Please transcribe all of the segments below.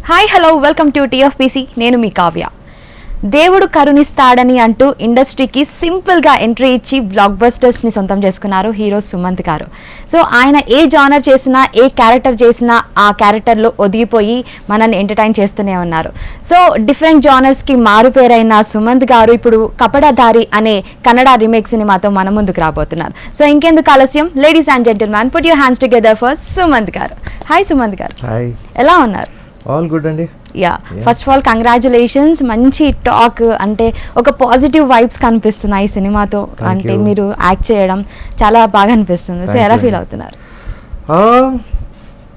Hi hello welcome to TFPC. నేను మీ కావ్య. దేవుడు కరుణిస్తాడని అంటూ ఇండస్ట్రీకి సింపుల్గా ఎంట్రీ ఇచ్చి బ్లాక్ బస్టర్స్ని సొంతం చేసుకున్నారు హీరో సుమంత్ గారు. సో ఆయన ఏ జానర్ చేసినా, ఏ క్యారెక్టర్ చేసినా ఆ క్యారెక్టర్లో ఒదిగిపోయి మనల్ని ఎంటర్టైన్ చేస్తూనే ఉన్నారు. సో డిఫరెంట్ జానర్స్కి మారుపేరైన సుమంత్ గారు ఇప్పుడు కపడధారి అనే కన్నడ రీమేక్ సినిమాతో మన ముందుకు రాబోతున్నారు. సో ఇంకెందుకు ఆలస్యం, ladies and gentlemen, put your hands together for Sumanth garu. Hi Sumanth garu, ఎలా ఉన్నారు? ఆల్ గుడ్ అండి. First of all congratulations. మంచి టాక్, అంటే ఒక పాజిటివ్ వైబ్స్ కనిపిస్తున్నాయి ఈ సినిమాతో. అంటే మీరు యాక్ట్ చేయడం చాలా బాగా అనిపిస్తుంది. సో ఎలా ఫీల్ అవుతున్నారు?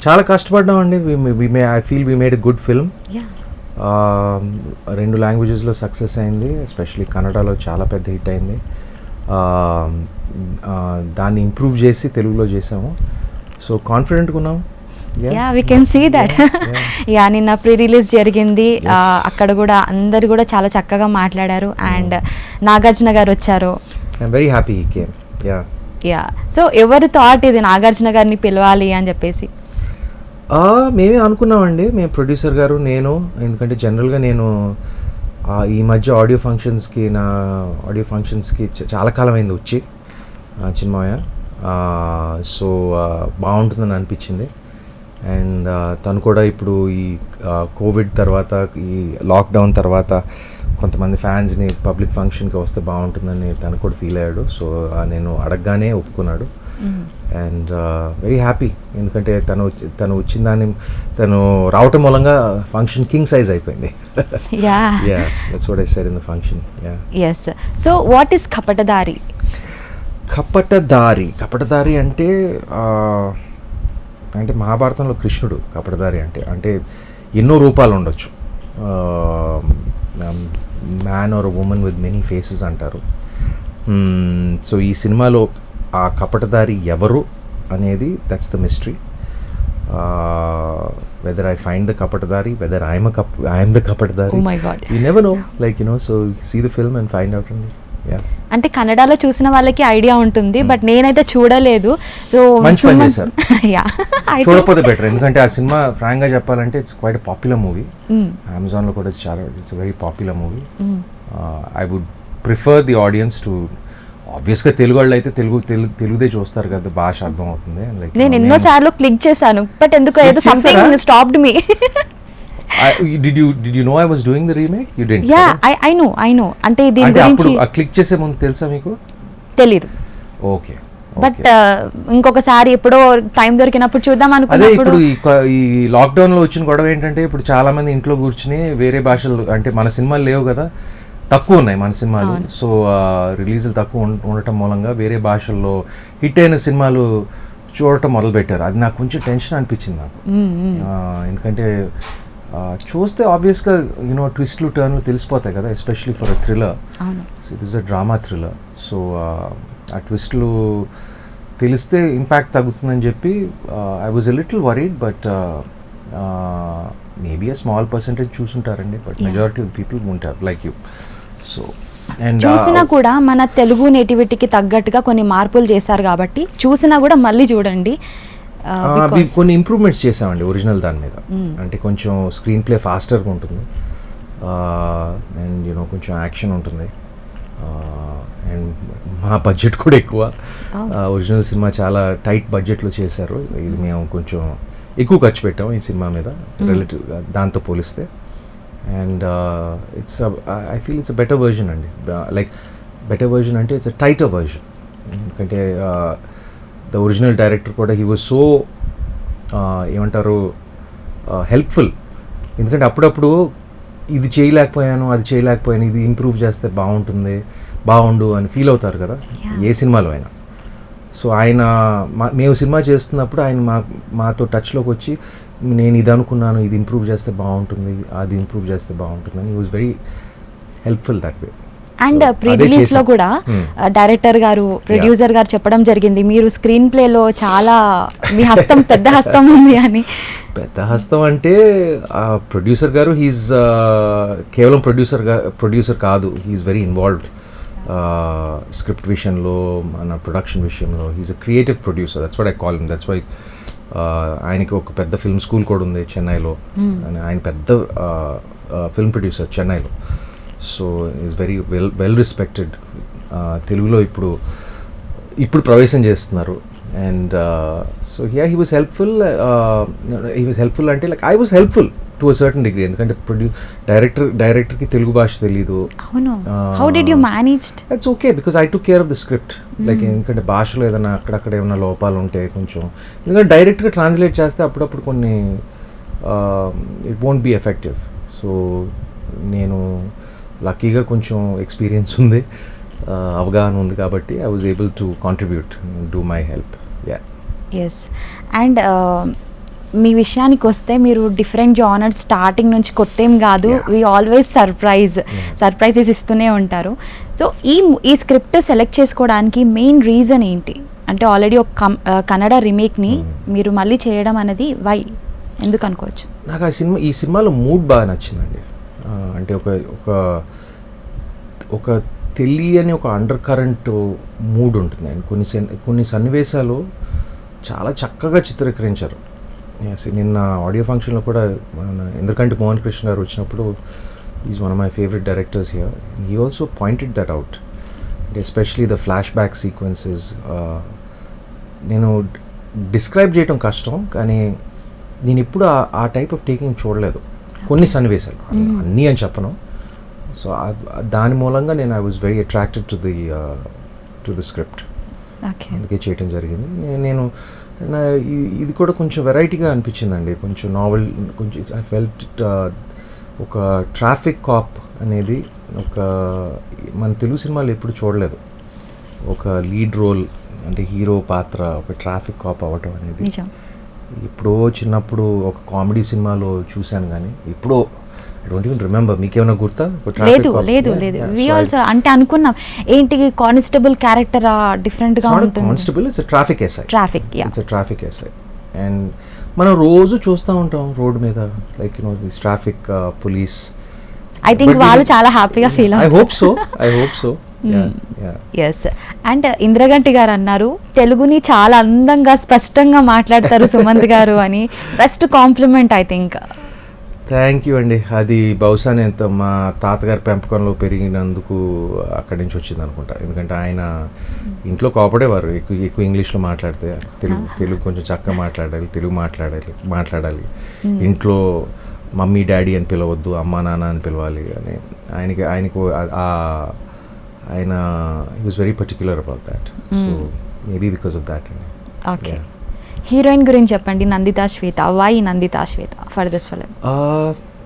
చాలా కష్టపడ్డాం అండి. I feel we made a good film. 2 లాంగ్వేజెస్లో సక్సెస్ అయింది. ఎస్పెషలీ కన్నడలో చాలా పెద్ద హిట్ అయింది. దాన్ని ఇంప్రూవ్ చేసి తెలుగులో చేసాము. సో కాన్ఫిడెంట్గా ఉన్నాం. We can see that. నిన్న ప్రీ రిలీజ్ జరిగింది. అక్కడ కూడా అందరు కూడా చాలా చక్కగా మాట్లాడారు. అండ్ నాగార్జున గారు వచ్చారు. I'm very happy he came. So ఎవరి థాట్ ఇది నాగార్జున గారిని పిలవాలి అని చెప్పేసి? మేమే అనుకున్నామండి, మేము ప్రొడ్యూసర్ గారు, నేను. ఎందుకంటే జనరల్గా నేను ఈ మధ్య ఆడియో ఫంక్షన్స్కి చాలా కాలం అయింది వచ్చి చిన్మయ్య. సో బాగుంటుందని అనిపించింది. అండ్ తను కూడా ఇప్పుడు ఈ కోవిడ్ తర్వాత, ఈ లాక్డౌన్ తర్వాత కొంతమంది ఫ్యాన్స్ని పబ్లిక్ ఫంక్షన్కి వస్తే బాగుంటుందని తను కూడా ఫీల్ అయ్యాడు. సో నేను అడగగానే ఒప్పుకున్నాడు. అండ్ వెరీ హ్యాపీ, ఎందుకంటే తను వచ్చిన దాన్ని తను రావటం మూలంగా ఫంక్షన్ కింగ్ సైజ్ అయిపోయింది. That's what I said in the function. yes. So what is Kapatadhaari? Kapatadhaari అంటే మహాభారతంలో కృష్ణుడు కపటధారి. అంటే ఎన్నో రూపాలు ఉండొచ్చు. Man or women with many faces అంటారు. సో ఈ సినిమాలో ఆ కపటధారి ఎవరు అనేది, that's the mystery. Whether I find the Kapatadhaari, whether I'm the Kapatadhaari, you never know. So see the film and find out అండి. అంటే కన్నడలో చూసిన వాళ్ళకి ఐడియా ఉంటుంది, బట్ నేనైతే చూడలేదు. సో చూడకపోతే బెటర్, ఎందుకంటే ఆ సినిమా ఫ్రాంక్ గా చెప్పాలంటే it's quite popular movie. Amazon లో కూడా it's very popular movie. I would prefer the audiences to, ఆబ్వియస్గా తెలుగు వాళ్ళు అయితే తెలుగుదే చూస్తారు కదా, భాష అర్థం అవుతుంది. నేను ఎన్నో సార్లు క్లిక్ చేశాను, బట్ ఎందుకు ఏదో something stopped me. Did you know I was doing the remake? You didn't? I know. అంటే దీని గురించి క్లిక్ చేసే ముందు తెలుసా మీకు? తెలీదు. ఓకే. బట్ ఇంకొకసారి ఎప్పుడో టైం దొరికినప్పుడు చూద్దాం అనుకున్నప్పుడు. ఇప్పుడు ఈ లాక్డౌన్ లో వచ్చిన గొడవ ఏంటంటే, ఇప్పుడు చాలా మంది ఇంట్లో కూర్చుని వేరే భాషలు, అంటే మన సినిమాలు లేవు కదా, తక్కువ ఉన్నాయి మన సినిమాలు. సో రిలీజులు తక్కువ ఉండటం మూలంగా వేరే భాషల్లో హిట్ అయిన సినిమాలు చూడటం మొదలుపెట్టారు. అది నాకు కొంచెం టెన్షన్ అనిపించింది నాకు. ఎందుకంటే చూస్తే ఆబ్వియస్గా ట్విస్ట్లు టర్న్లు తెలిసిపోతాయి కదా, especially for a thriller. So it is a drama thriller. So ఆ ట్విస్ట్లు తెలిస్తే ఇంపాక్ట్ తగ్గుతుందని చెప్పి I was a little worried. But maybe a small percentage చూసుంటారండి, but majority of the people ఉంటారు లైక్ యూ. సో చూసినా కూడా మన తెలుగు నేటివిటీకి తగ్గట్టుగా కొన్ని మార్పులు చేశారు కాబట్టి చూసినా కూడా మళ్ళీ చూడండి. కొన్ని ఇంప్రూవ్మెంట్స్ చేసామండి ఒరిజినల్ దాని మీద. అంటే కొంచెం స్క్రీన్ ప్లే ఫాస్టర్గా ఉంటుంది, అండ్ కొంచెం యాక్షన్ ఉంటుంది, అండ్ మా బడ్జెట్ కూడా ఎక్కువ. ఒరిజినల్ సినిమా చాలా టైట్ బడ్జెట్లో చేశారు, ఇది మేము కొంచెం ఎక్కువ ఖర్చు పెట్టాము ఈ సినిమా మీద రిలేటివ్గా దాంతో పోలిస్తే. And I feel it's a better version అండి. లైక్ బెటర్ వర్జన్ అంటే ఇట్స్ అ టైటర్ వర్జన్. ఎందుకంటే ద ఒరిజినల్ డైరెక్టర్ కూడా హీ వాజ్ సో ఏమంటారు హెల్ప్ఫుల్. ఎందుకంటే అప్పుడప్పుడు ఇది చేయలేకపోయాను, అది చేయలేకపోయాను, ఇది ఇంప్రూవ్ చేస్తే బాగుండు అని ఫీల్ అవుతారు కదా ఏ సినిమాలో అయినా. సో ఆయన మేము సినిమా చేస్తున్నప్పుడు ఆయన మాతో టచ్లోకి వచ్చి, నేను ఇది అనుకున్నాను, ఇది ఇంప్రూవ్ చేస్తే బాగుంటుంది, అది ఇంప్రూవ్ చేస్తే బాగుంటుంది అని. He was very helpful that way. And pre release లో కూడా డైరెక్టర్ గారు, ప్రొడ్యూసర్ గారు చెప్పడం జరిగింది, మీరు స్క్రీన్ ప్లేలో చాలా మీ హస్తం, పెద్ద హస్తం ఉంది అని. పెద్ద హస్తం అంటే ప్రొడ్యూసర్ గారు హీస్ కేవలం ప్రొడ్యూసర్ కాదు, హీఈస్ వెరీ ఇన్వాల్వ్డ్ స్క్రిప్ట్ విషయంలో, మన ప్రొడక్షన్ విషయంలో. He's a creative producer, that's what I call him. That's why ఆయనకి ఒక పెద్ద ఫిల్మ్ స్కూల్ కూడా ఉంది చెన్నైలో. ఆయన పెద్ద ఫిల్మ్ ప్రొడ్యూసర్ చెన్నైలో. So is very well respected. తెలుగులో ఇప్పుడు ప్రవేశం చేస్తున్నారు. And so he was helpful. అంటే like I was helpful to a certain degree. ఎందుకంటే డైరెక్టర్కి తెలుగు భాష తెలీదు. How did you managed? It's okay because I took care of the script. Like ఎందుకంటే భాషలో ఏదైనా అక్కడక్కడ ఏమైనా లోపాలు ఉంటే కొంచెం, ఎందుకంటే డైరెక్ట్గా ట్రాన్స్లేట్ చేస్తే అప్పుడప్పుడు కొన్ని it won't be effective. So నేను లక్కీగా కొంచెం ఎక్స్పీరియన్స్ ఉంది, అవగాహన ఉంది కాబట్టి I was able to contribute, do my help. Yes. And మీ వస్తే మీరు డిఫరెంట్ జానర్స్ స్టార్టింగ్ నుంచి కొత్త ఏం కాదు, వీ ఆల్వేస్ సర్ప్రైజెస్ ఇస్తూనే ఉంటారు. సో ఈ స్క్రిప్ట్ సెలెక్ట్ చేసుకోవడానికి మెయిన్ రీజన్ ఏంటి? అంటే ఆల్రెడీ ఒక కన్నడ రీమేక్ని మీరు మళ్ళీ చేయడం అనేది వై, ఎందుకు అనుకోవచ్చు? నాకు ఈ సినిమాలో మూడ్ బాగా నచ్చిందండి. అంటే ఒక తెలియని ఒక అండర్ కరెంట్ మూడ్ ఉంటుంది. అండ్ కొన్ని సన్నివేశాలు చాలా చక్కగా చిత్రీకరించారు. నిన్న ఆడియో ఫంక్షన్లో కూడా ఎందుకంటే మోహన్ కృష్ణ గారు వచ్చినప్పుడు, is one of my favourite directors here. He also pointed that out. Especially the flash back sequences. నేను డిస్క్రైబ్ చేయటం కష్టం, కానీ నేను ఇప్పుడు ఆ టైప్ ఆఫ్ టేకింగ్ చూడలేదు. కొన్ని సన్నివేశాలు, అన్నీ అని చెప్పను. సో దాని మూలంగా నేను I was very attracted to the script. అందుకే చేయటం జరిగింది. నేను ఇది కూడా కొంచెం వెరైటీగా అనిపించిందండి, కొంచెం నావెల్. కొంచెం ఐ ఫెల్ట్ ఒక ట్రాఫిక్ కాప్ అనేది మన తెలుగు సినిమాలు ఎప్పుడు చూడలేదు. ఒక లీడ్ రోల్ అంటే హీరో పాత్ర ఒక ట్రాఫిక్ కాప్ అవ్వటం అనేది ఎప్పుడో చిన్నప్పుడు ఒక కామెడీ సినిమాలో చూశాను, కానీ ఎప్పుడో ఐ డోంట్ ఈవెన్ రిమెంబర్. మీకేమైనా గుర్తా? లేదు. వి ఆల్సో అంటే అనుకున్నాం ఏంటి కానిస్టేబుల్ క్యారెక్టర్ డిఫరెంట్ గా ఉంటుంది. Constable it's traffic SI. It's traffic SI. And మనం రోజు చూస్తూ ఉంటాం రోడ్ మీద, like this traffic police. I think వాళ్ళు చాలా హ్యాపీగా ఫీల్ అవుతారు. I hope so. Yes. And Indraganti garu అన్నారు తెలుగుని చాలా అందంగా స్పష్టంగా మాట్లాడతారు సుమంత్ గారు అని. Best compliment I think. Thank you అండి. అది బహుశా నేను మా తాతగారి పెంపకంలో పెరిగినందుకు అక్కడి నుంచి వచ్చింది అనుకుంటా. ఎందుకంటే ఆయన ఇంట్లో కోపడేవారు ఎక్కువ ఇంగ్లీష్లో మాట్లాడితే. తెలుగు కొంచెం చక్కగా మాట్లాడాలి, తెలుగు మాట్లాడాలి. ఇంట్లో మమ్మీ డాడీ అని పిలవద్దు, అమ్మా నాన్న అని పిలవాలి అని ఆయనకు ఆయన he was very particular about that. So maybe because of that అండి. ఓకే. హీరోయిన్ గురించి చెప్పండి. Nandita Shweta. Why Nandita Shweta for this film?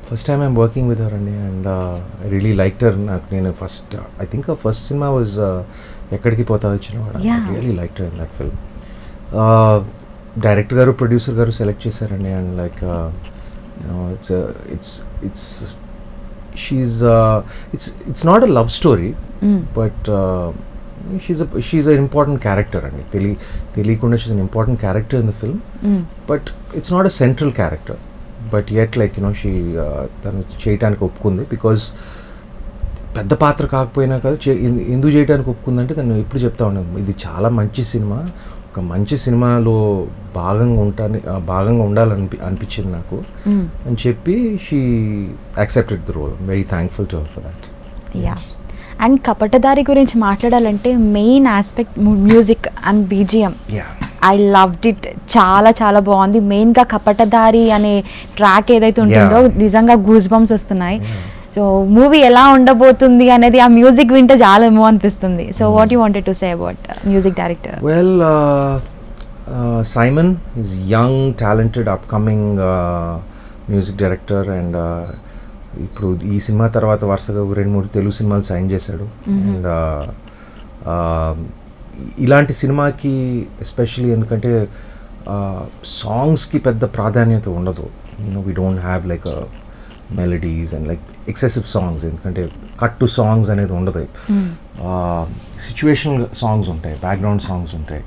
First time I'm working with her అండి. And I really liked her. నేను I think first cinema was ఎక్కడికి పోతా వచ్చినవాడు. I really liked her in that film. Director గారు producer గారు select చేశారండి. And like it's not a love story, but she's an important character అండి. తెలియకుండా she's an important character in the film, but it's not a central character, but yet like she తను చేయటానికి ఒప్పుకుంది. Because పెద్ద పాత్ర కాకపోయినా కదా ఎందుకు చేయడానికి ఒప్పుకుందంటే తను ఎప్పుడు చెప్తా ఉన్నాను, ఇది చాలా మంచి సినిమా, ఒక మంచి సినిమాలో భాగంగా అనిపించింది నాకు అని చెప్పి she accepted the role. Very thankful to her for that. Yeah. And Kapatadhaari గురించి మాట్లాడాలంటే main aspect music and BGM. I loved it. చాలా చాలా బాగుంది. మెయిన్గా కపటదారి అనే ట్రాక్ ఏదైతే ఉంటుందో నిజంగా గూస్ బంప్స్ వస్తున్నాయి. సో మూవీ ఎలా ఉండబోతుంది అనేది ఆ మ్యూజిక్ వింటే చాలా ఏమో అనిపిస్తుంది. So what you wanted to say about music director? Well, Simon is young, talented, upcoming music director, and ఇప్పుడు ఈ సినిమా తర్వాత వరుసగా 2-3 తెలుగు సినిమాలు సైన్ చేశాడు. అండ్ ఇలాంటి సినిమాకి ఎస్పెషలీ ఎందుకంటే సాంగ్స్కి పెద్ద ప్రాధాన్యత ఉండదు. We don't have like melodies and like excessive songs. ఎందుకంటే కట్ టు సాంగ్స్ అనేది ఉండదు. సిచ్యువేషనల్ సాంగ్స్ ఉంటాయి, బ్యాక్గ్రౌండ్ సాంగ్స్ ఉంటాయి.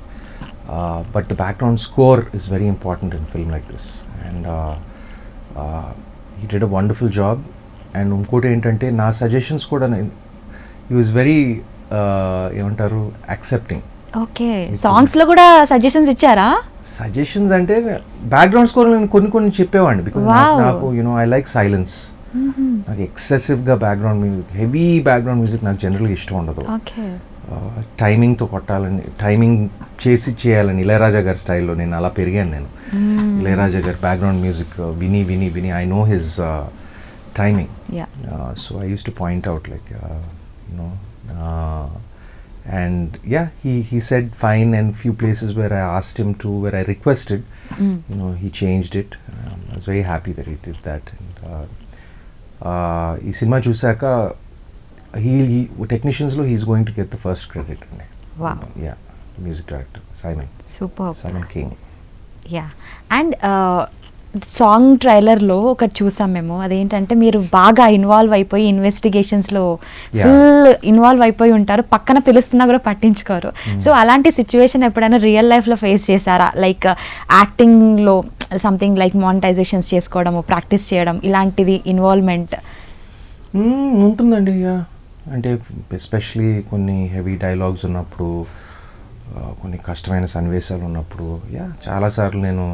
But the background score is very important in film like this, and he did a wonderful job. And ఇంకోటి ఏంటంటే నా suggestions కూడా he was very ఏమంటారు యాక్సెప్టింగ్. ఓకే, సాంగ్స్ లో కూడా సజెషన్స్ ఇచ్చారా? సజెషన్స్ అంటే బ్యాక్గ్రౌండ్ స్కోర్ నేను కొన్ని చెప్పేవాడిని, బికాజ్ నాకు ఐ లైక్ సైలెన్స్. నాకు ఎక్సెసివ్గా background music, heavy background music నాకు జనరల్గా ఇష్టం ఉండదు. ఓకే, టైమింగ్తో కొట్టాలని, టైమింగ్ చేయాలని ఇళయరాజా గారి స్టైల్లో నేను అలా పెరిగాను. నేను ఇళయరాజా గారి బ్యాక్గ్రౌండ్ మ్యూజిక్ విని విని విని I know his timing. So I use to point out like and yeah, he said fine, and few places where I asked him to, where I requested, he changed it. I was very happy that he did that. And ee cinema chusaka he technicians lo he's going to get the first credit. Wow. Yeah, music director Simon. Superb. Simon King. Yeah. And song ట్రైలర్లో ఒకటి చూసాం మేము, అదేంటంటే మీరు బాగా involve అయిపోయి ఇన్వెస్టిగేషన్స్లో full involve అయిపోయి ఉంటారు, పక్కన పిలుస్తున్నా కూడా పట్టించుకోరు. సో అలాంటి సిచ్యువేషన్ ఎప్పుడైనా రియల్ లైఫ్లో ఫేస్ చేశారా? లైక్ యాక్టింగ్లో సంథింగ్ లైక్ మానిటైజేషన్స్ చేసుకోవడము, ప్రాక్టీస్ చేయడం, ఇలాంటిది ఇన్వాల్వ్మెంట్ ఉంటుందండి. అంటే ఎస్పెషలీ కొన్ని హెవీ డైలాగ్స్ ఉన్నప్పుడు, కొన్ని కష్టమైన సన్నివేశాలు ఉన్నప్పుడు చాలాసార్లు నేను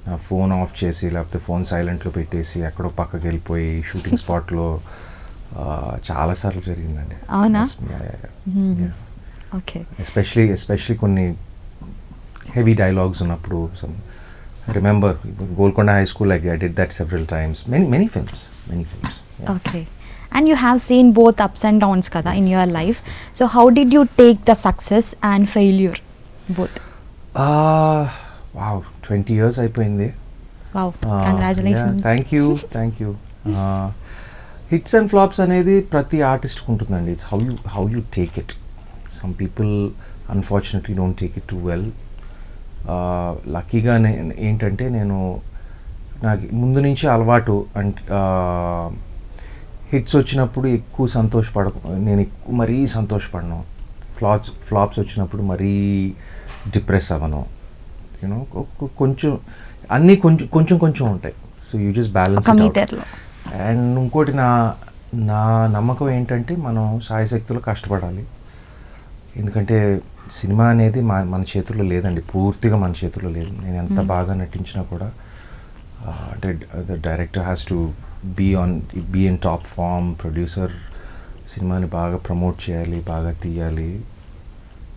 నా ఫోన్ ఆఫ్ చేసి, లేకపోతే ఫోన్ సైలెంట్లో పెట్టేసి ఎక్కడో పక్కకి వెళ్ళిపోయి షూటింగ్ స్పాట్లో చాలాసార్లు జరిగిందండి. అవునా? ఓకే. ఎస్పెషలీ కొన్ని హెవీ డైలాగ్స్ ఉన్నప్పుడు. Remember Golconda high school, I did that several times, many films. Okay. And you have seen both ups and downs kada in your life. So how did you take the success and failure both? Wow, 20 years అయిపోయింది. Wow, congratulations. Yeah, thank you. Hits and flops అనేది ప్రతి ఆర్టిస్ట్కి ఉంటుందండి. It's how you take it. Some people unfortunately don't take it too well. లక్కీగా ఏంటంటే నేను నాకు ముందు నుంచి అలవాటు, అంటే హిట్స్ వచ్చినప్పుడు ఎక్కువ నేను మరీ సంతోషపడను. ఫ్లాప్స్ వచ్చినప్పుడు మరీ డిప్రెస్ అవ్వను. కొంచెం అన్నీ కొంచెం ఉంటాయి. So you just balance. And ఇంకోటి నా నమ్మకం ఏంటంటే మనం సాయశక్తులు కష్టపడాలి. ఎందుకంటే సినిమా అనేది మన చేతుల్లో లేదండి, పూర్తిగా మన చేతుల్లో లేదు. నేను ఎంత బాగా నటించినా కూడా అంటే the director has to be in top form, producer సినిమాని బాగా ప్రమోట్ చేయాలి, బాగా తీయాలి.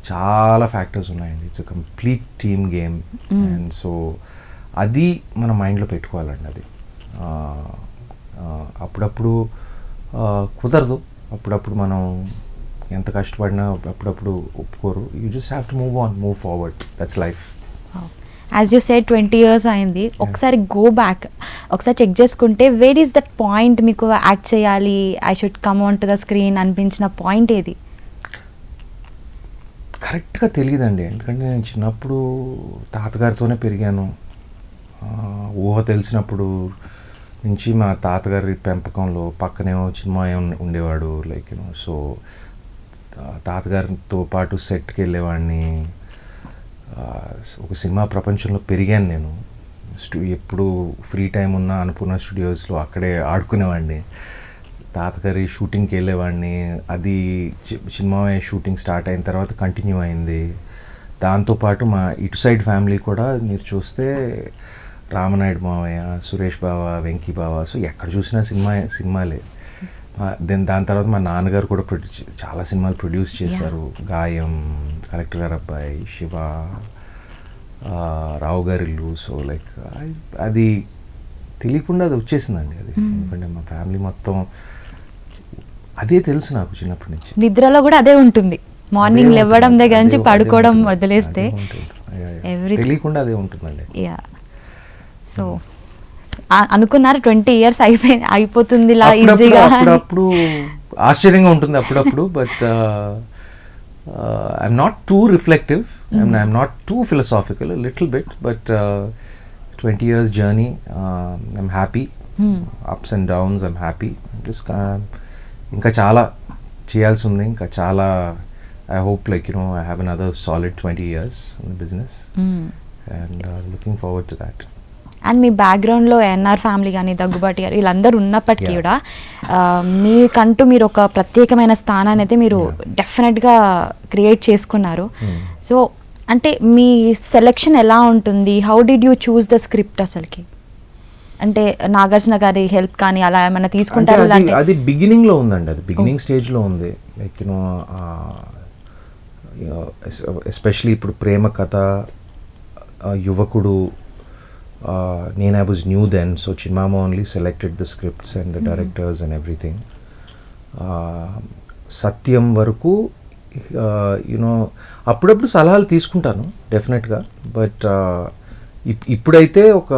చాలా ఫ్యాక్టర్స్ ఉన్నాయండి. It's a complete team game. And so అది మన మైండ్లో పెట్టుకోవాలండి. అది అప్పుడప్పుడు కుదరదు, అప్పుడప్పుడు మనం ఎంత కష్టపడినా అప్పుడప్పుడు ఒప్పుకోరు. You just have to move forward. That's life. As you said 20 years అయింది. ఒకసారి గో బ్యాక్, ఒకసారి చెక్ చేసుకుంటే వేర్ ఈస్ దట్ పాయింట్ మీకు యాక్ట్ చేయాలి, I should come on to the screen అనిపించిన పాయింట్ ఏది? కరెక్ట్గా తెలియదండి. ఎందుకంటే నేను చిన్నప్పుడు తాతగారితోనే పెరిగాను. ఊహ తెలిసినప్పుడు నుంచి మా తాతగారి పెంపకంలో పక్కనేమో చిన్న ఉండేవాడు. లైక్ సో తాతగారితో పాటు సెట్కి వెళ్ళేవాడిని. ఒక సినిమా ప్రపంచంలో పెరిగాను నేను. ఎప్పుడు ఫ్రీ టైం ఉన్న అన్నపూర్ణ స్టూడియోస్లో అక్కడే ఆడుకునేవాడిని. తాతగారి షూటింగ్కి వెళ్ళేవాడిని. అది సినిమా షూటింగ్ స్టార్ట్ అయిన తర్వాత కంటిన్యూ అయింది. దాంతోపాటు మా ఇటు సైడ్ ఫ్యామిలీ కూడా మీరు చూస్తే రామనాయుడు మావయ్య, సురేష్ బావ, వెంకీ బావ, సో ఎక్కడ చూసినా సినిమాలే. దాని తర్వాత మా నాన్నగారు కూడా చాలా సినిమాలు ప్రొడ్యూస్ చేశారు. గాయం, కలెక్టర్ గారు అబ్బాయి, శివ, రావు గారి ఇల్లు. సో లైక్ అది తెలియకుండా అది వచ్చేసిందండి. అది ఎందుకంటే మా ఫ్యామిలీ మొత్తం అదే తెలుసు నాకు చిన్నప్పటి నుంచి. నిద్రలో కూడా అదే ఉంటుంది. మార్నింగ్ లేవడం దగ్గర నుంచి పడుకోవడం వదిలేస్తే తెలియకుండా అదే ఉంటుందండి. యా. సో అనుకున్నారు 20 years అయిపోతుంది ఇలా ఈజీగా? అప్పుడప్పుడు ఆశ్చర్యంగా ఉంటుంది అప్పుడప్పుడు. But I'm not two reflective, I'm not two philosophical, little bit. But 20 years journey, I'm happy. Ups and downs, I'm happy. ఇంకా చాలా చేయాల్సి ఉంది. ఇంకా చాలా I hope like I have another solid 20 years in the business. And looking forward to that. And మీ బ్యాక్గ్రౌండ్లో NR family కానీ దగ్గుబాటి గారు వీళ్ళందరూ ఉన్నప్పటికీ కూడా మీకంటూ మీరు ఒక ప్రత్యేకమైన స్థానాన్ని అయితే మీరు డెఫినెట్గా క్రియేట్ చేసుకున్నారు. సో అంటే మీ సెలెక్షన్ ఎలా ఉంటుంది? How did you choose the script అసలుకి? అంటే నాగార్జున గారి హెల్ప్ కానీ అలా ఏమైనా తీసుకుంటారు? అది బిగినింగ్ లో ఉందండి, అది బిగినింగ్ స్టేజ్ లో ఉంది. లైక్ యూనో ఎస్పెషలీ ఇప్పుడు ప్రేమ కథ, యువకుడు, నేను I was new then, so చిన్మామ only selected the scripts and the directors and everything. సత్యం వరకు యూనో అప్పుడప్పుడు సలహాలు తీసుకుంటాను డెఫినెట్గా, బట్ ఇప్పుడైతే ఒక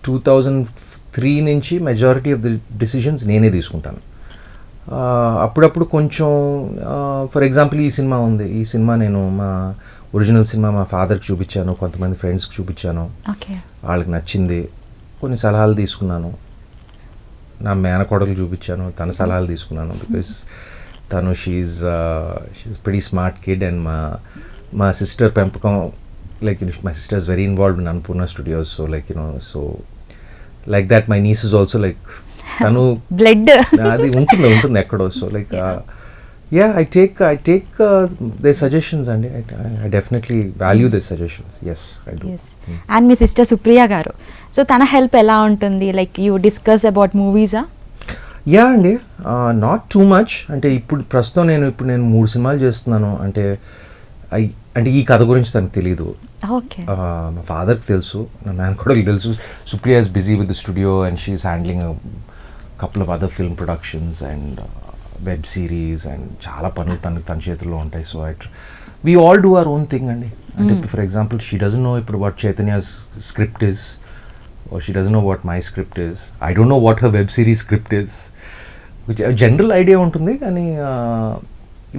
2003 నుంచి మెజారిటీ ఆఫ్ ది డిసిషన్స్ నేనే తీసుకుంటాను. అప్పుడప్పుడు కొంచెం ఫర్ ఎగ్జాంపుల్ ఈ సినిమా ఉంది, ఈ సినిమా నేను మా ఒరిజినల్ సినిమా మా ఫాదర్కి చూపించాను, కొంతమంది ఫ్రెండ్స్కి చూపించాను, వాళ్ళకి నచ్చింది, కొన్ని సలహాలు తీసుకున్నాను. నా మేనకోడలు చూపించాను, తన సలహాలు తీసుకున్నాను. బికాస్ తను she's pretty smart kid. And మా సిస్టర్ పెంపకం, like my sister is very involved in Annapurna studios. So like so like that my niece is also like తను బ్లడ్ అది ఉంటుంది ఎక్కడో. So like I take the suggestions అండి. I definitely value the suggestions. Yes I do. And మీ sister Supriya గారు, so తన help ఎలా ఉంటుంది? లైక్ యూ డిస్కస్ అబౌట్ మూవీసా? యా అండి, నాట్ టూ మచ్. అంటే ప్రస్తుతం నేను 3 సినిమాలు చేస్తున్నాను. అంటే ఈ కథ గురించి తనకు తెలీదు. ఓకే. మా ఫాదర్కి తెలుసు, నా మేనకోడలికి తెలుసు. Supriya is busy with the studio and she is handling couple of other film productions and web series and చాలా పనులు తన చేతుల్లో ఉంటాయి. So we all do our own thing అండి. అంటే for example she doesn't know ఇప్పుడు what Chaitanya's script is, or she doesn't know what my script is. I don't know what her web series script is. Which a general idea ఉంటుంది, కానీ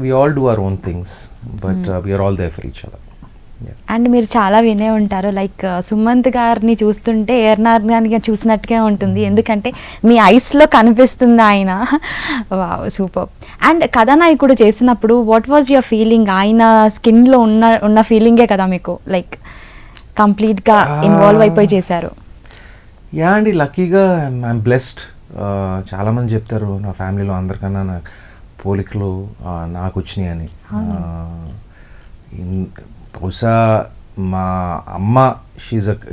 we all do our own things, but we are all there for each other. And మీరు చాలా వినే ఉంటారు, like Sumanth గారిని చూస్తుంటే ఎర్నార్ గారిని చూసినట్టుగా ఉంటుంది, ఎందుకంటే మీ ఐస్లో కనిపిస్తుంది ఆయన. Wow, super. అండ్ కథానాయకుడు చేసినప్పుడు వాట్ వాజ్ యువర్ ఫీలింగ్? ఆయన స్కిన్లో ఉన్న ఫీలింగే కదా మీకు, లైక్ కంప్లీట్గా ఇన్వాల్వ్ అయిపోయి చేశారు. యా అండి, లక్కీగా ఐఎమ్ బ్లెస్డ్. చాలామంది చెప్తారు నా ఫ్యామిలీలో అందరికన్నా నా పోలికలు నాకు వచ్చినాయి అని. బహుశా మా అమ్మ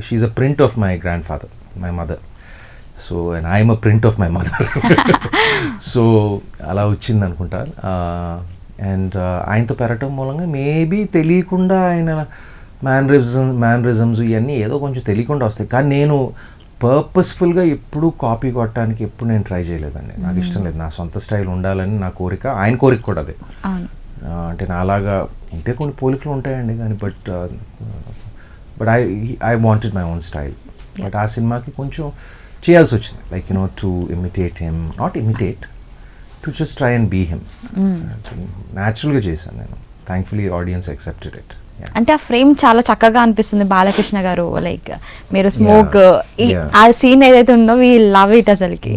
she's a print of my grand father, my mother. So and I'm a print of my mother. So అలా వచ్చింది అనుకుంటా. అండ్ ఆయనతో పెరగటం మూలంగా మేబీ తెలియకుండా ఆయన మ్యానరిజమ్స్ ఇవన్నీ ఏదో కొంచెం తెలియకుండా వస్తాయి. కానీ నేను పర్పస్ఫుల్గా ఎప్పుడు కాపీ కొట్టడానికి ఎప్పుడు నేను ట్రై చేయలేదండి. నాకు ఇష్టం లేదు, నా సొంత స్టైల్ ఉండాలని నా కోరిక, ఆయన కోరిక కూడా అదే. అంటే నాలాగా ఉంటే కొన్ని పోలికలు ఉంటాయండి, కానీ but I wanted my own style. But ఆ సినిమాకి కొంచెం చేయాల్సి వచ్చింది, like to imitate him, not imitate, to just try and be him. న్యాచురల్గా చేశాను నేను. Thankfully audiences accepted it. అంటే ఆ ఫ్రేమ్ చాలా చక్కగా అనిపిస్తుంది బాలకృష్ణ గారు, లైక్ మీరు స్మోక్ ఆ సీన్ ఏదైతే ఉందో వీ లవ్ ఇట్ అసలుకి.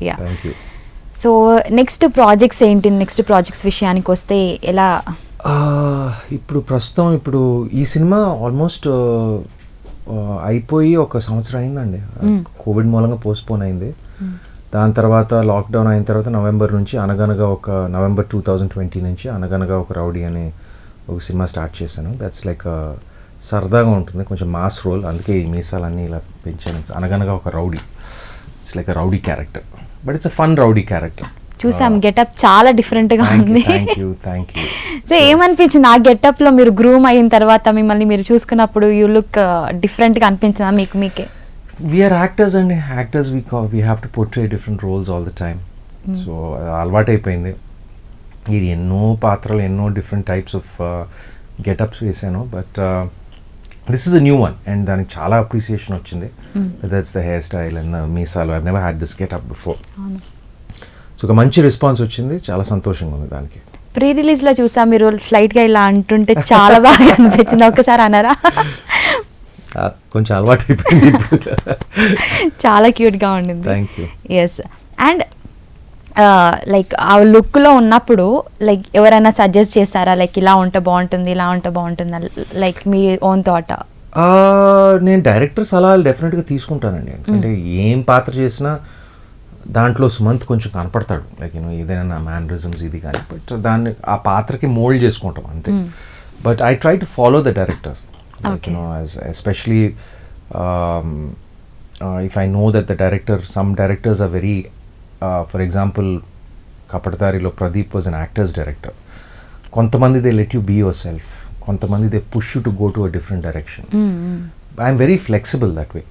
యా. సో నెక్స్ట్ ప్రాజెక్ట్స్ ఏంటి? నెక్స్ట్ ప్రాజెక్ట్స్ విషయానికి వస్తే ఎలా? ఇప్పుడు ప్రస్తుతం ఈ సినిమా ఆల్మోస్ట్ అయిపోయి 1 సంవత్సరం అయిందండి. కోవిడ్ మూలంగా పోస్ట్పోన్ అయింది. దాని తర్వాత లాక్డౌన్ అయిన తర్వాత నవంబర్ 2020 నుంచి అనగనగా ఒక రౌడీ అని ఒక సినిమా స్టార్ట్ చేశాను. దట్స్ లైక్ సరదాగా ఉంటుంది, కొంచెం మాస్ రోల్, అందుకే ఈ మీసాలన్నీ ఇలా పెంచాను. అనగనగా ఒక rowdy, it's like a rowdy character, but it's a fun rowdy character. చూసాం, గెటప్ చాలా డిఫరెంట్గా ఉంది. Thank you. సో ఏమనిపించింది ఆ గెటప్లో మీరు గ్రూమ్ అయిన తర్వాత మిమ్మల్ని మీరు చూసుకున్నప్పుడు? యూ లుక్ డిఫరెంట్గా అనిపించిందా మీకే? వీఆర్ యాక్టర్స్ అండి, actors we have to portray different roles all the time. So అలవాటైపోయింది. ఇది ఎన్నో పాత్రలు, ఎన్నో డిఫరెంట్ టైప్స్ ఆఫ్ గెటప్స్ వేసాను, but this is a new one and దానికి చాలా అప్రిసియేషన్ వచ్చింది. That's the hair style and మీసాలు. I never had this getup before. So ఒక మంచి రెస్పాన్స్ వచ్చింది, చాలా సంతోషంగా ఉంది. దానికి ప్రీ రిలీజ్లో చూసా మీరు స్లైట్గా ఇలా అంటుంటే చాలా బాగా అనిపించింది, ఒకసారి అన్నారా? కొంచెం అలవాటు అయిపోయింది, చాలా క్యూట్గా ఉండింది. Thank you. Yes. And like ఆ లుక్లో ఉన్నప్పుడు లైక్ ఎవరైనా సజెస్ట్ చేశారా, లైక్ ఇలా ఉంటే బాగుంటుంది, ఇలా ఉంటే బాగుంటుంది, లైక్ మీ ఓన్ థాట్? నేను డైరెక్టర్ సలహాలు డెఫినెట్గా తీసుకుంటానండి. ఎందుకంటే ఏం పాత్ర చేసినా దాంట్లో సుమంత్ కొంచెం కనపడతాడు, లైక్ ఏదైనా నా మ్యానరిజమ్స్ ఇది కానీ, బట్ దాన్ని ఆ పాత్రకి మోల్డ్ చేసుకుంటాం అంతే. But I try to follow the directors, especially if I know that the director, some directors are very, for example కపటదారిలో Pradeep was an actor's director. కొంతమంది they let you be yourself, కొంతమంది they push you to go to a different direction. I'm very flexible that way.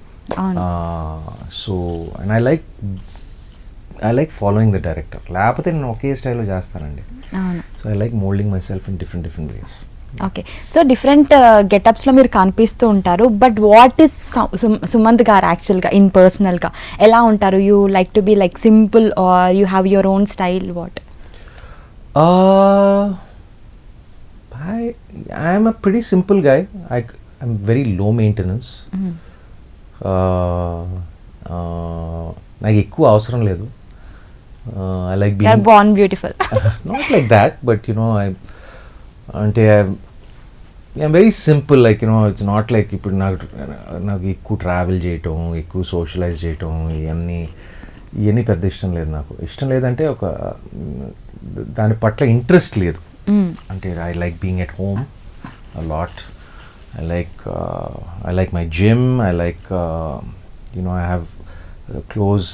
So and I like following the director, లేకపోతే నేను ఒకే స్టైల్లో చేస్తానండి. So I like moulding myself in different ways. Okay, so different గెటప్స్లో మీరు కనిపిస్తూ ఉంటారు, but what is Sumanth గారు యాక్చువల్గా ఇన్ పర్సనల్గా ఎలా ఉంటారు? You like to be like simple or you have your own style, what? I'm a pretty simple guy. I'm very low maintenance. నాకు ఎక్కువ అవసరం లేదు. I like being... You're born beautiful. Not like that, but అంటే I'm very simple, like it's not like ఇప్పుడు నాకు ఎక్కువ travel చేయటం, ఎక్కువ సోషలైజ్ చేయటం, ఇవన్నీ పెద్ద ఇష్టం లేదు. నాకు ఇష్టం లేదంటే ఒక దాని పట్ల ఇంట్రెస్ట్ లేదు. అంటే I like being at home a lot. I like my gym. I like I have a close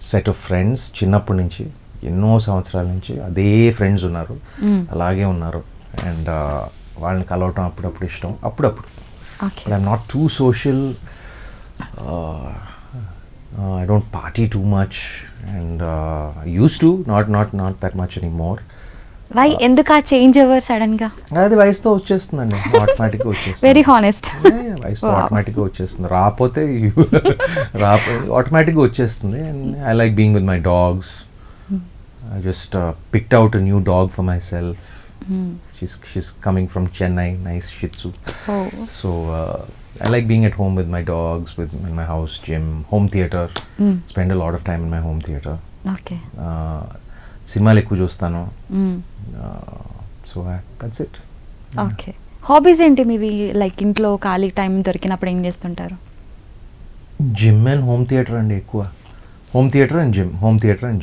set of friends చిన్నప్పటి నుంచి, ఎన్నో సంవత్సరాల నుంచి అదే ఫ్రెండ్స్ ఉన్నారు, అలాగే ఉన్నారు. అండ్ వాళ్ళని కలవటం అప్పుడప్పుడు ఇష్టం, అప్పుడప్పుడు. I'm not two social. I don't party too much, and I used to, not that much anymore. Why, ఎందుకు ఆ చేంజ్ ఓవర్ సడన్ గా? అది వయసుతో వచ్చేస్తుందండి, ఆటోమేటిక్గా వచ్చేస్తుంది. Very honest. వయసుతో ఆటోమేటిక్గా వచ్చేస్తుంది, రాకపోతే ఆటోమేటిక్గా వచ్చేస్తుంది. And I like being with my dogs. I just picked out a new dog for myself. She's coming from Chennai, nice Shih Tzu. Oh. So I like being at home with my dogs, in my house, gym, home theater. Spend a lot of time in my home theater. Okay. సినిమాలు ఎక్కువ చూస్తాను. So that's it. Okay, hobbies ఏంటి మీవి? Like ఇంట్లో ఖాళీ time దొరికినప్పుడు ఏం చేస్తుంటారు? జిమ్ అండ్ హోమ్ థియేటర్ అండి, ఎక్కువ home theatre and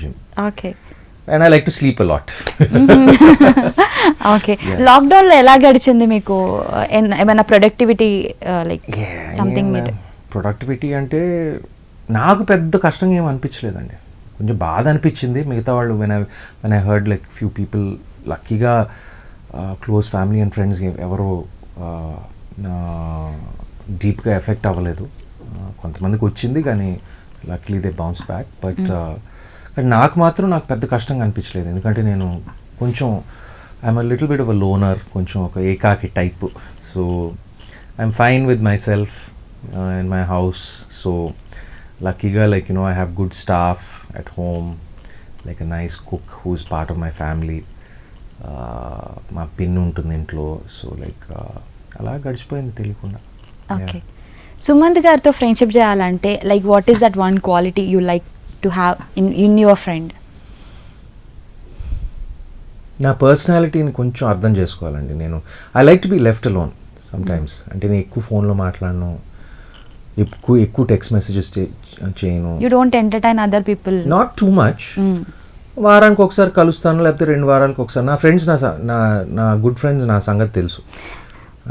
gym. Okay. And I like to sleep a lot. Okay, లాక్డౌన్లో ఎలా గడిచింది మీకు? ఏమైనా ప్రొడక్టివిటీ లైక్ సంథింగ్? ప్రొడక్టివిటీ అంటే నాకు పెద్ద కష్టంగా ఏం అనిపించలేదండి, కొంచెం బాధ అనిపించింది. మిగతా వాళ్ళు when I heard like few people, లక్కీగా క్లోజ్ ఫ్యామిలీ అండ్ ఫ్రెండ్స్ ఎవరో డీప్గా ఎఫెక్ట్ అవ్వలేదు. కొంతమందికి వచ్చింది కానీ luckily they bounce back. But నాకు మాత్రం పెద్ద కష్టంగా అనిపించలేదు, ఎందుకంటే నేను కొంచెం I'm a little bit of a loner, కొంచెం ఒక ఏకాకి type. So I'm fine with myself in my house. So luckyగా I have good staff at home, like a nice cook who's part of my family. మా pin ఉంటుంది ఇంట్లో. So అలా గడిచిపోయింది తెలియకుండా. ఓకే, సుమంత్ గారితో ఫ్రెండ్షిప్ చేయాలంటే like what is that one quality you like to have in your friend? నా పర్సనాలిటీని కొంచెం అర్థం చేసుకోవాలండి. I like to be left alone sometimes. అంటే నేను ఎక్కువ ఫోన్లో మాట్లాడను, ఎక్కువ టెక్స్ట్ మెసేజెస్ చేయను. You don't entertain other people? Not too much. వారానికి ఒకసారి కలుస్తాను, లేకపోతే 2 వారాలకు ఒకసారి. నా ఫ్రెండ్స్, నా గుడ్ ఫ్రెండ్స్ నా సంగతి తెలుసు.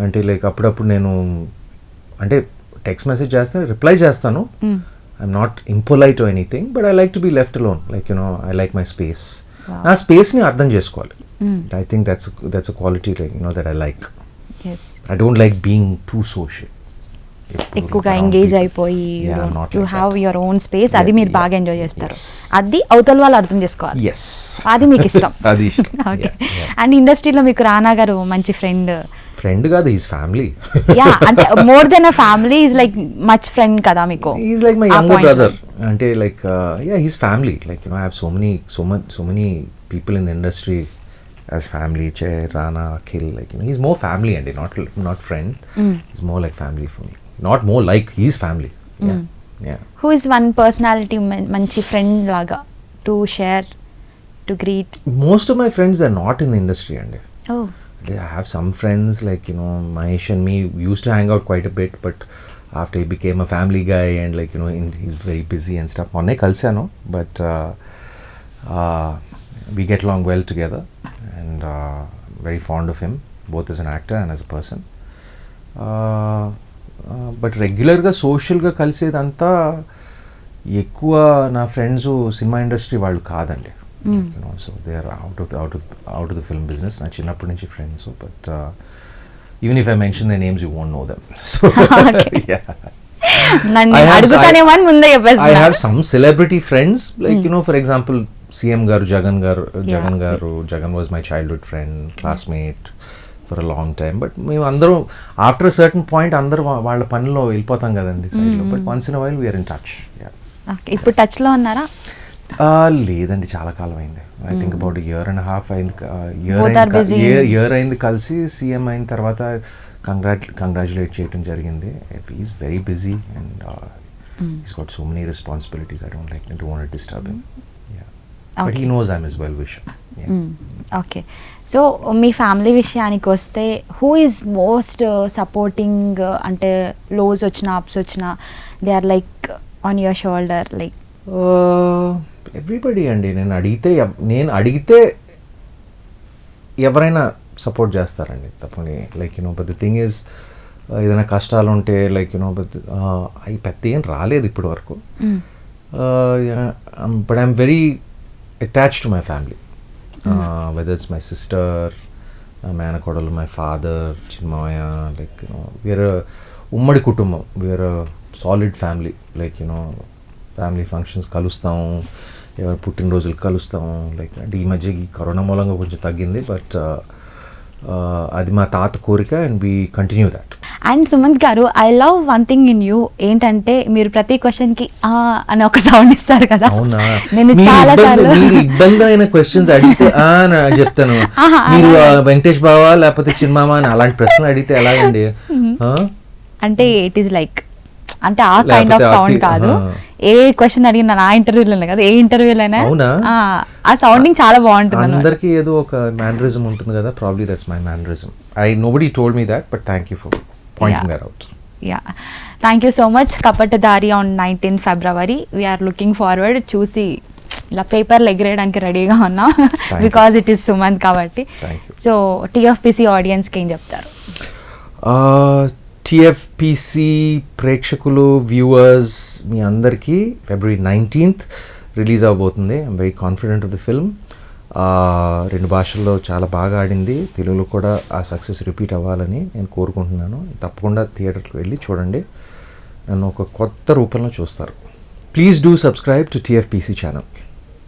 అంటే అప్పుడప్పుడు నేను అంటే టెక్స్ట్ మెసేజ్ చేస్తే రిప్లై చేస్తాను. I'm not impolite or anything, but I like to be left alone. I like my space. నా స్పేస్ని అర్థం చేసుకోవాలి. I think that's a quality that I like. I don't like being too social, ఎక్కువగా engage అయిపోయి. You have your own space, అది మీరు బాగా enjoy చేస్తారు. అది అవతల వాళ్ళు అర్థం చేసుకోవాలి, అది మీకు ఇష్టం. ఓకే. అండ్ ఇండస్ట్రీలో మీకు రానా గారు మంచి ఫ్రెండ్ కాదు, ఈజ్ ఫ్యామిలీ. యా, అంటే more than a family, is like much friend కదా మీకు? Is like my younger brother. అంటే he's family. I have so many people in the industry as family. Rana, Akhil, he's more family and not friend. He's more like family for me. Not more like, he's family. Yeah. Who is one personality manchi friend laga to share, to greet? Most of my friends are not in the industry and oh, I have some friends like, you know, Mahesh and me used to hang out quite a bit, but after he became a family guy and like, you know, he's very busy and stuff. Monne kalsano, but we get along well together, and very fond of him, both as an actor and as a person. But రెగ్యులర్గా సోషల్గా కలిసేదంతా ఎక్కువ నా friends cinema industry వాళ్ళు కాదండి. So they are out of the film business. నా చిన్నప్పటి నుంచి friends, but even if I mention the names you won't know them. So I have some celebrity friends, like, you know, for example, CM garu, Jagan was my childhood friend, classmate for a long time. But మేము అందరం after a certain point అందరూ వాళ్ళ పనిలో వెళ్ళిపోతాం కదండి సైడ్లో, but once in while we're in touch. ఇప్పుడు టచ్లో ఉన్నారా? లేదండి, చాలా కాలం అయింది. ఐ థింక్ అబౌట్ year-and-a-half అయింది. ఇయర్ అయింది కలిసి. సీఎం అయిన తర్వాత కంగ్రాచులేట్ చేయడం జరిగింది. Is very busy and is got so many responsibilities. I don't want to disturb him. But he knows I'm his well wisher. Okay, so మీ family విషయానికి వస్తే హూ ఈజ్ మోస్ట్ సపోర్టింగ్? అంటే lows వచ్చినా ups వచ్చినా they are like on your shoulder, like everybody అండి. నేను అడిగితే ఎవరైనా సపోర్ట్ చేస్తారండి తప్పని. Like, you know, but the thing is, ఏదైనా కష్టాలు ఉంటే లైక్, యూనో, బట్ అవి పెద్ద ఏం రాలేదు ఇప్పటి వరకు. But I'm very attached to my family, whether it's my sister, my మేనకోడలు, my father, Chinmayya, like, you know, we are ఉమ్మడి కుటుంబం. We are solid family. Like, you know, family functions కలుస్తాము, ఎవరు పుట్టినరోజులు కలుస్తాము. లైక్, అంటే ఈ మధ్య ఈ కరోనా మూలంగా కొంచెం తగ్గింది, బట్ అది మా తాత కోరిక and we continue that. And Sumanth గారు, I love one thing in you, ఏంటంటే మీరు ప్రతి క్వశ్చన్కి అని ఒక సౌండ్ ఇస్తారు కదా. అవునా? నేను చాలా సార్లు ఇబ్బంది అయిన క్వశ్చన్స్ అడిగితే చెప్తాను. మీరు వెంకటేష్ బావా లేకపోతే చిన్మామ అని అలాంటి ప్రశ్నలు అడిగితే ఎలాగండి? అంటే ఇట్ ఈస్ లైక్, అంటే ఆ కైండ్ ఆఫ్ సౌండ్ కాదు. ఏ క్వశ్చన్ అడిగినా నా ఇంటర్వ్యూలో కదా, ఏ ఇంటర్వ్యూలో అయినా ఆ సౌండింగ్ చాలా బాగుంటుంది. అందరికీ ఏదో ఒక మేనరిజం ఉంటుంది కదా. Probably that's my mannerism. Nobody told me that, but thank you for pointing that out. Yeah, thank you so much. Kapatadhaari on 19th February. We are looking forward. చూసి ఇలా పేపర్లు ఎగిరేయడానికి రెడీగా ఉన్నాం, బికాజ్ ఇట్ ఈస్ సుమంత్ కాబట్టి. సో TFPC ఆడియన్స్కి ఏం చెప్తారు? TFPC ప్రేక్షకులు, వ్యూవర్స్, మీ అందరికీ February 19th రిలీజ్ అవబోతుంది. I'm very confident of the film. 2 భాషల్లో చాలా బాగా ఆడింది. తెలుగులో కూడా ఆ సక్సెస్ రిపీట్ అవ్వాలని నేను కోరుకుంటున్నాను. తప్పకుండా థియేటర్కి వెళ్ళి చూడండి, నన్ను ఒక కొత్త రూపంలో చూస్తారు. Please do subscribe to TFPC channel.